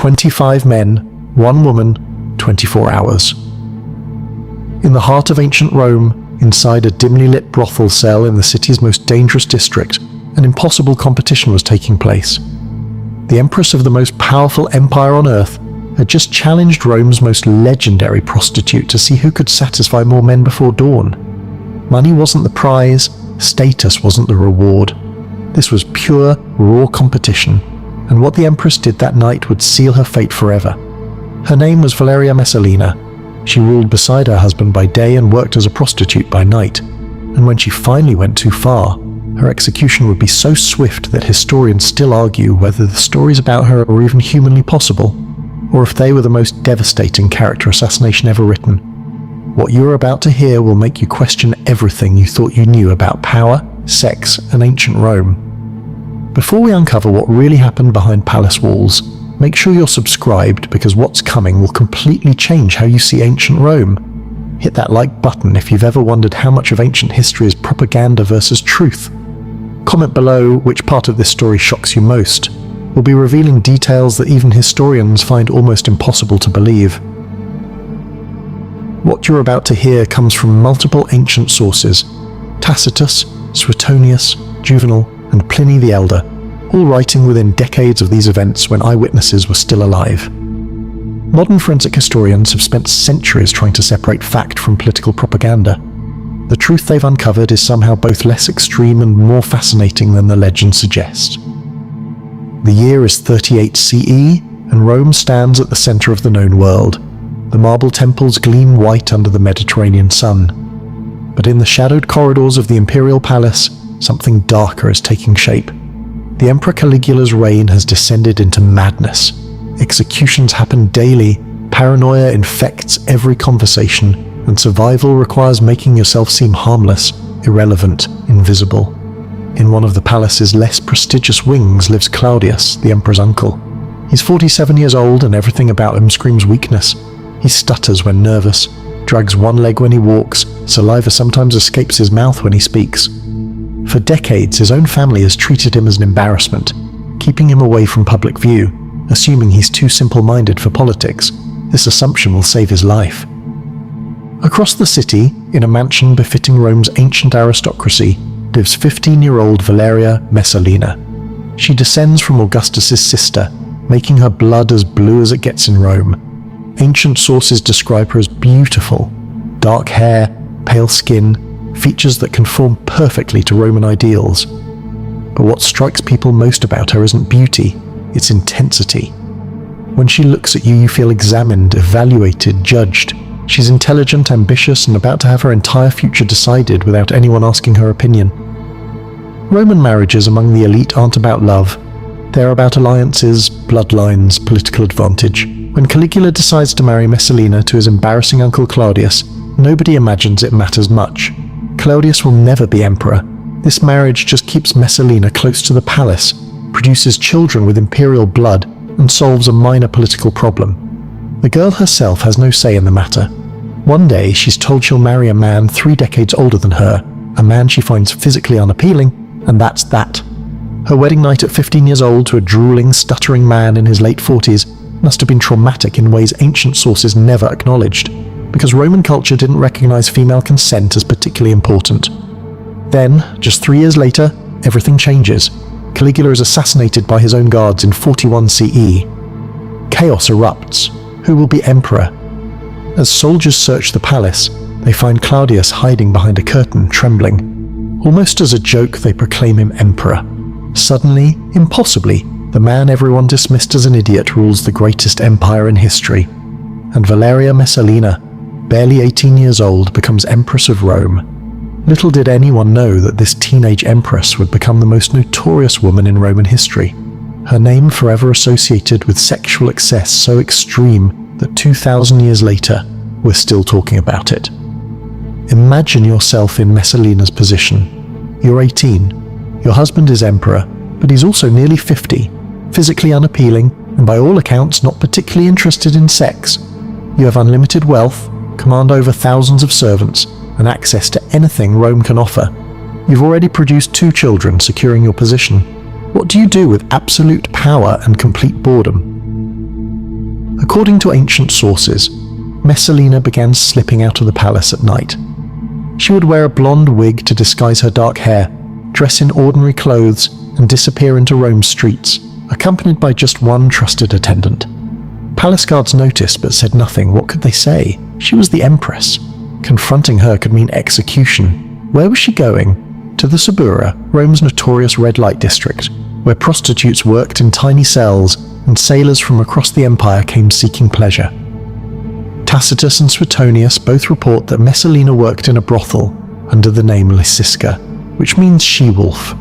25 men, 1 woman, 24 hours. In the heart of ancient Rome, inside a dimly lit brothel cell in the city's most dangerous district, an impossible competition was taking place. The empress of the most powerful empire on earth had just challenged Rome's most legendary prostitute to see who could satisfy more men before dawn. Money wasn't the prize, status wasn't the reward. This was pure, raw competition, and what the empress did that night would seal her fate forever. Her name was Valeria Messalina. She ruled beside her husband by day and worked as a prostitute by night, and when she finally went too far, her execution would be so swift that historians still argue whether the stories about her are even humanly possible, or if they were the most devastating character assassination ever written. What you are about to hear will make you question everything you thought you knew about power, sex, and ancient Rome. Before we uncover what really happened behind palace walls, make sure you're subscribed, because what's coming will completely change how you see ancient Rome. Hit that like button if you've ever wondered how much of ancient history is propaganda versus truth. Comment below which part of this story shocks you most. We'll be revealing details that even historians find almost impossible to believe. What you're about to hear comes from multiple ancient sources: Tacitus, Suetonius, Juvenal, and Pliny the Elder, all writing within decades of these events when eyewitnesses were still alive. Modern forensic historians have spent centuries trying to separate fact from political propaganda. The truth they've uncovered is somehow both less extreme and more fascinating than the legend suggests. The year is 38 CE, and Rome stands at the center of the known world. The marble temples gleam white under the Mediterranean sun. But in the shadowed corridors of the imperial palace, something darker is taking shape. The Emperor Caligula's reign has descended into madness. Executions happen daily, paranoia infects every conversation, and survival requires making yourself seem harmless, irrelevant, invisible. In one of the palace's less prestigious wings lives Claudius, the emperor's uncle. He's 47 years old, and everything about him screams weakness. He stutters when nervous, drags one leg when he walks, saliva sometimes escapes his mouth when he speaks. For decades, his own family has treated him as an embarrassment, keeping him away from public view, assuming he's too simple-minded for politics. This assumption will save his life. Across the city, in a mansion befitting Rome's ancient aristocracy, lives 15-year-old Valeria Messalina. She descends from Augustus's sister, making her blood as blue as it gets in Rome. Ancient sources describe her as beautiful. Dark hair, pale skin, features that conform perfectly to Roman ideals. But what strikes people most about her isn't beauty, it's intensity. When she looks at you, you feel examined, evaluated, judged. She's intelligent, ambitious, and about to have her entire future decided without anyone asking her opinion. Roman marriages among the elite aren't about love. They're about alliances, bloodlines, political advantage. When Caligula decides to marry Messalina to his embarrassing uncle Claudius, nobody imagines it matters much. Claudius will never be emperor. This marriage just keeps Messalina close to the palace, produces children with imperial blood, and solves a minor political problem. The girl herself has no say in the matter. One day, she's told she'll marry a man 3 decades older than her, a man she finds physically unappealing, and that's that. Her wedding night at 15 years old to a drooling, stuttering man in his late 40s must have been traumatic in ways ancient sources never acknowledged, because Roman culture didn't recognize female consent as particularly important. Then, just 3 years later, everything changes. Caligula is assassinated by his own guards in 41 CE. Chaos erupts. Who will be emperor? As soldiers search the palace, they find Claudius hiding behind a curtain, trembling. Almost as a joke, they proclaim him emperor. Suddenly, impossibly, the man everyone dismissed as an idiot rules the greatest empire in history. And Valeria Messalina, barely 18 years old, becomes Empress of Rome. Little did anyone know that this teenage empress would become the most notorious woman in Roman history. Her name forever associated with sexual excess so extreme that 2,000 years later, we're still talking about it. Imagine yourself in Messalina's position. You're 18. Your husband is emperor, but he's also nearly 50, physically unappealing, and by all accounts not particularly interested in sex. You have unlimited wealth, command over thousands of servants, and access to anything Rome can offer. You've already produced 2 children, securing your position. What do you do with absolute power and complete boredom? According to ancient sources, Messalina began slipping out of the palace at night. She would wear a blonde wig to disguise her dark hair, dress in ordinary clothes, and disappear into Rome's streets, accompanied by just one trusted attendant. Palace guards noticed but said nothing. What could they say? She was the empress. Confronting her could mean execution. Where was she going? To the Suburra, Rome's notorious red light district, where prostitutes worked in tiny cells and sailors from across the empire came seeking pleasure. Tacitus and Suetonius both report that Messalina worked in a brothel under the name Lycisca, which means she-wolf.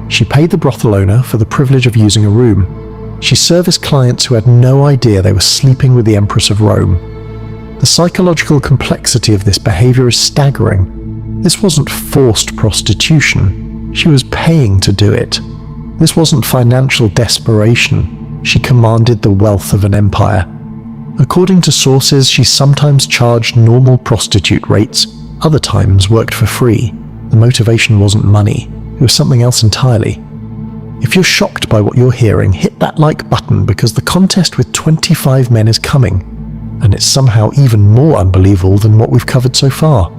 She paid the brothel owner for the privilege of using a room. She serviced clients who had no idea they were sleeping with the Empress of Rome. The psychological complexity of this behavior is staggering. This wasn't forced prostitution. She was paying to do it. This wasn't financial desperation. She commanded the wealth of an empire. According to sources, she sometimes charged normal prostitute rates, other times worked for free. The motivation wasn't money, it was something else entirely. If you're shocked by what you're hearing, hit that like button because the contest with 25 men is coming, and it's somehow even more unbelievable than what we've covered so far.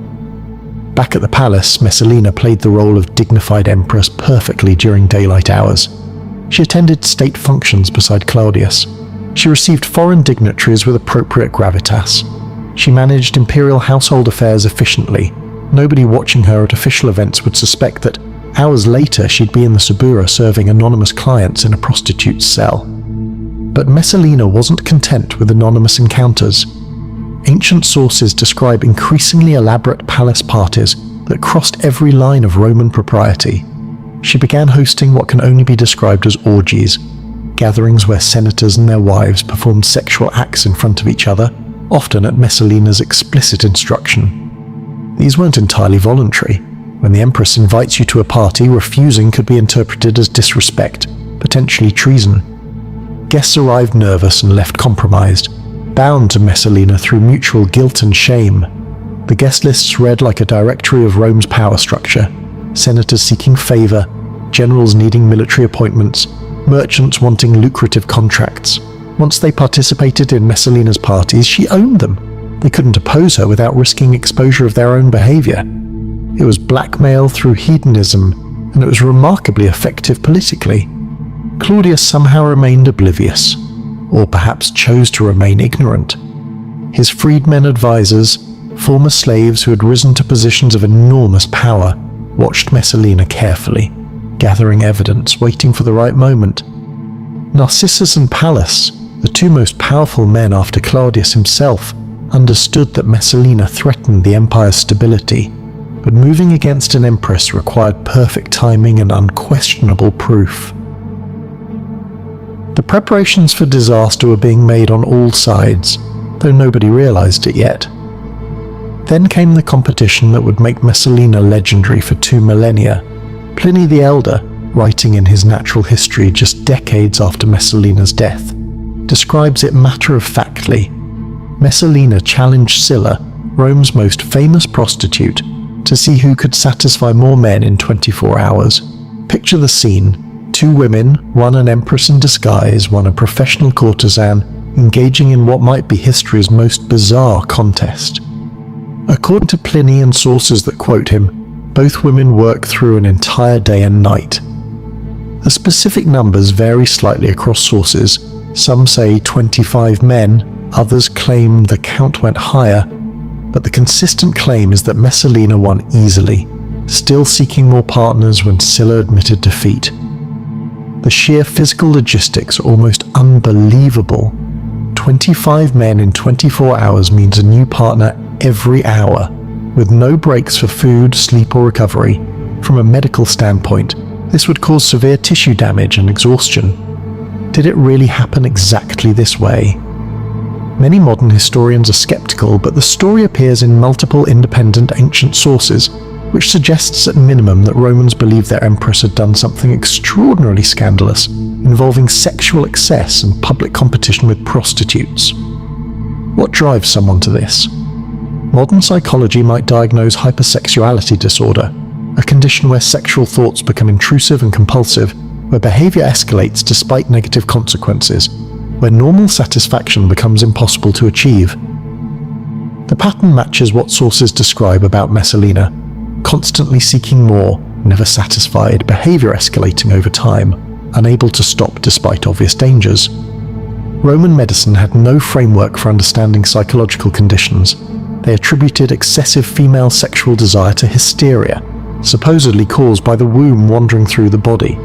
Back at the palace, Messalina played the role of dignified empress perfectly during daylight hours. She attended state functions beside Claudius. She received foreign dignitaries with appropriate gravitas. She managed imperial household affairs efficiently. Nobody watching her at official events would suspect that hours later she'd be in the Suburra serving anonymous clients in a prostitute's cell. But Messalina wasn't content with anonymous encounters. Ancient sources describe increasingly elaborate palace parties that crossed every line of Roman propriety. She began hosting what can only be described as orgies, gatherings where senators and their wives performed sexual acts in front of each other, often at Messalina's explicit instruction. These weren't entirely voluntary. When the empress invites you to a party, refusing could be interpreted as disrespect, potentially treason. Guests arrived nervous and left compromised, bound to Messalina through mutual guilt and shame. The guest lists read like a directory of Rome's power structure: senators seeking favor, generals needing military appointments, merchants wanting lucrative contracts. Once they participated in Messalina's parties, she owned them. They couldn't oppose her without risking exposure of their own behavior. It was blackmail through hedonism, and it was remarkably effective politically. Claudius somehow remained oblivious, or perhaps chose to remain ignorant. His freedmen advisors, former slaves who had risen to positions of enormous power, watched Messalina carefully, gathering evidence, waiting for the right moment. Narcissus and Pallas, the two most powerful men after Claudius himself, understood that Messalina threatened the empire's stability, but moving against an empress required perfect timing and unquestionable proof. The preparations for disaster were being made on all sides, though nobody realized it yet. Then came the competition that would make Messalina legendary for 2 millennia. Pliny the Elder, writing in his natural history just decades after Messalina's death, describes it matter-of-factly. Messalina challenged Sylla, Rome's most famous prostitute, to see who could satisfy more men in 24 hours. Picture the scene: 2 women, one an empress in disguise, one a professional courtesan, engaging in what might be history's most bizarre contest. According to Pliny and sources that quote him, both women work through an entire day and night. The specific numbers vary slightly across sources. Some say 25 men, others claim the count went higher, but the consistent claim is that Messalina won easily, still seeking more partners when Sylla admitted defeat. The sheer physical logistics are almost unbelievable. 25 men in 24 hours means a new partner every hour, with no breaks for food, sleep or recovery. From a medical standpoint, this would cause severe tissue damage and exhaustion. Did it really happen exactly this way? Many modern historians are skeptical, but the story appears in multiple independent ancient sources, which suggests at minimum that Romans believed their empress had done something extraordinarily scandalous, involving sexual excess and public competition with prostitutes. What drives someone to this? Modern psychology might diagnose hypersexuality disorder, a condition where sexual thoughts become intrusive and compulsive, where behavior escalates despite negative consequences, where normal satisfaction becomes impossible to achieve. The pattern matches what sources describe about Messalina: constantly seeking more, never satisfied, behavior escalating over time, unable to stop despite obvious dangers. Roman medicine had no framework for understanding psychological conditions. They attributed excessive female sexual desire to hysteria, supposedly caused by the womb wandering through the body.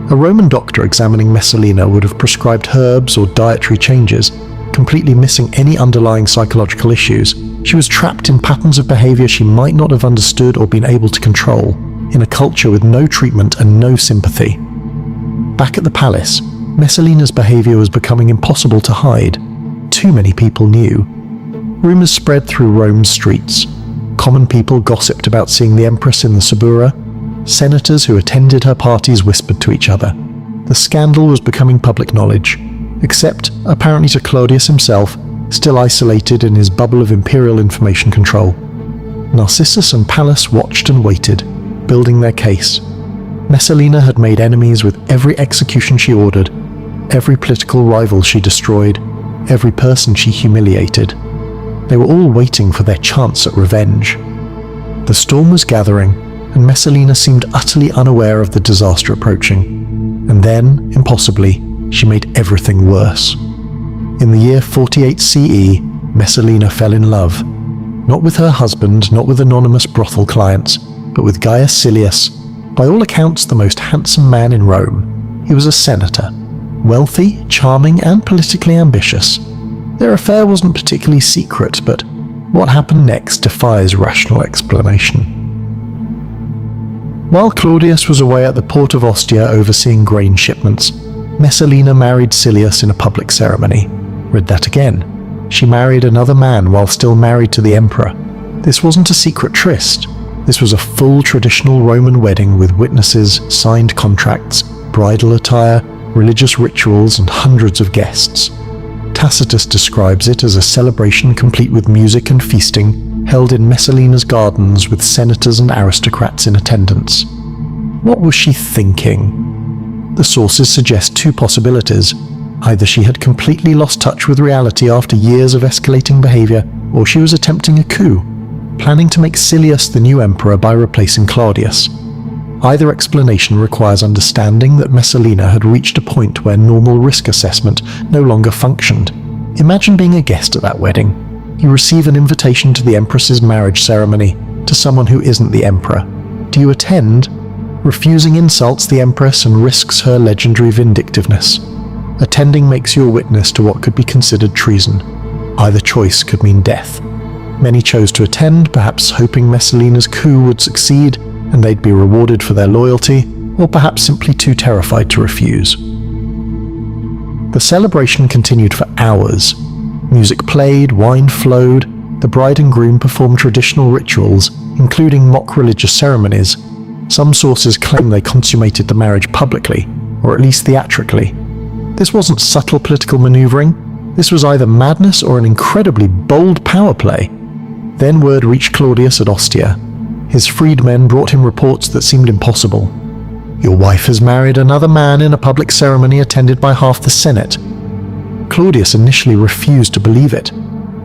A Roman doctor examining Messalina would have prescribed herbs or dietary changes, completely missing any underlying psychological issues. She was trapped in patterns of behavior she might not have understood or been able to control, in a culture with no treatment and no sympathy. Back at the palace, Messalina's behavior was becoming impossible to hide. Too many people knew. Rumors spread through Rome's streets. Common people gossiped about seeing the Empress in the Subura. Senators who attended her parties whispered to each other. The scandal was becoming public knowledge, except, apparently to Claudius himself, still isolated in his bubble of imperial information control. Narcissus and Pallas watched and waited, building their case. Messalina had made enemies with every execution she ordered, every political rival she destroyed, every person she humiliated. They were all waiting for their chance at revenge. The storm was gathering, and Messalina seemed utterly unaware of the disaster approaching. And then, impossibly, she made everything worse. In the year 48 CE, Messalina fell in love. Not with her husband, not with anonymous brothel clients, but with Gaius Silius, by all accounts the most handsome man in Rome. He was a senator, wealthy, charming, and politically ambitious. Their affair wasn't particularly secret, but what happened next defies rational explanation. While Claudius was away at the port of Ostia overseeing grain shipments, Messalina married Silius in a public ceremony. Read that again. She married another man while still married to the emperor. This wasn't a secret tryst. This was a full traditional Roman wedding with witnesses, signed contracts, bridal attire, religious rituals, and hundreds of guests. Tacitus describes it as a celebration complete with music and feasting, held in Messalina's gardens with senators and aristocrats in attendance. What was she thinking? The sources suggest two possibilities. Either she had completely lost touch with reality after years of escalating behavior, or she was attempting a coup, planning to make Silius the new emperor by replacing Claudius. Either explanation requires understanding that Messalina had reached a point where normal risk assessment no longer functioned. Imagine being a guest at that wedding. You receive an invitation to the empress's marriage ceremony to someone who isn't the emperor. Do you attend? Refusing insults the empress and risks her legendary vindictiveness. Attending makes you a witness to what could be considered treason. Either choice could mean death. Many chose to attend, perhaps hoping Messalina's coup would succeed and they'd be rewarded for their loyalty, or perhaps simply too terrified to refuse. The celebration continued for hours. Music played, wine flowed, the bride and groom performed traditional rituals, including mock religious ceremonies. Some sources claim they consummated the marriage publicly, or at least theatrically. This wasn't subtle political maneuvering. This was either madness or an incredibly bold power play. Then word reached Claudius at Ostia. His freedmen brought him reports that seemed impossible. Your wife has married another man in a public ceremony attended by half the Senate. Claudius initially refused to believe it.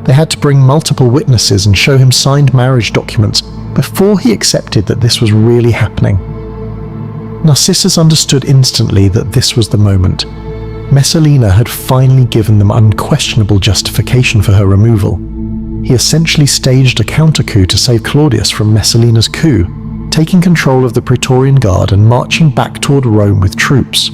They had to bring multiple witnesses and show him signed marriage documents before he accepted that this was really happening. Narcissus understood instantly that this was the moment. Messalina had finally given them unquestionable justification for her removal. He essentially staged a counter-coup to save Claudius from Messalina's coup, taking control of the Praetorian Guard and marching back toward Rome with troops.